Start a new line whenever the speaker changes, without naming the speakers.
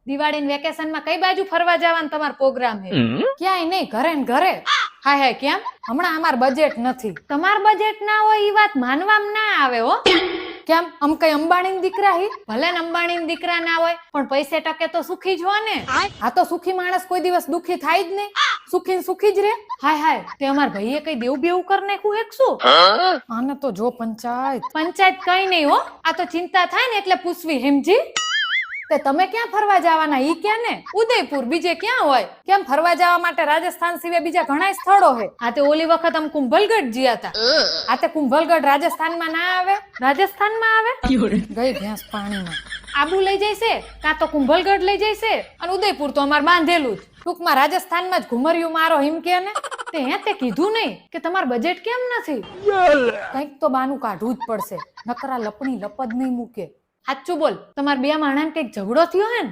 Diwali vacation માં કઈ બાજુ ફરવા જવાનો તમારો પ્રોગ્રામ છે? ક્યાંય નહીં, ઘરે ને ઘરે. હાય હાય, કેમ? હમણાં અમાર બજેટ નથી. તમાર બજેટ ના હોય ઈ વાત માનવામાં ના આવે હો. કેમ? આમ કઈ અંબાણીના દીકરા હી? ભલે ને અંબાણીના દીકરા ના હોય પણ પૈસે ટકે તો સુખી જ હો ને. આ તો સુખી માણસ કોઈ દિવસ દુખી થાય જ નહીં. સુખી ને સુખી જ રે. હાય હાય, તે અમાર ભાઈએ કઈ દેવું બેવું કરી નાખ્યું એક શું? આને તો જો પંચાયત કઈ નહીં હો. આ તો ચિંતા થાય ને એટલે પૂછવી, હેમજી. તે તમે ક્યાં ફરવા જવાના ઈ ક્યાં ને? ઉદયપુર, બીજે ક્યાં હોય? કેમ ફરવા જવા માટે રાજસ્થાન સિવાય બીજા ઘણા સ્થળો છે. આ તે ઓલી વખત આમ કુંભલગઢ ગયા હતા. આ તે કુંભલગઢ રાજસ્થાનમાં ના આવે? રાજસ્થાનમાં આવે? ગઈ ભેંસ પાણીમાં. આબુ લઈ જઈશે કાં તો કુંભલગઢ લઈ જઈશે અને ઉદયપુર તો અમાર બાંધેલું જ. ટૂંકમાં રાજસ્થાનમાં જ ઘુમરિયું મારો હિમ કે ને. તે કીધું નહીં કે તમાર બજેટ કેમ નથી? કંઈક તો બાનું કાઢવું જ પડશે, નકરા લપની લપ જ નહીં મૂકે. સાચું બોલ, તમાર બે માણસ કઈક ઝઘડો થયો હે ને?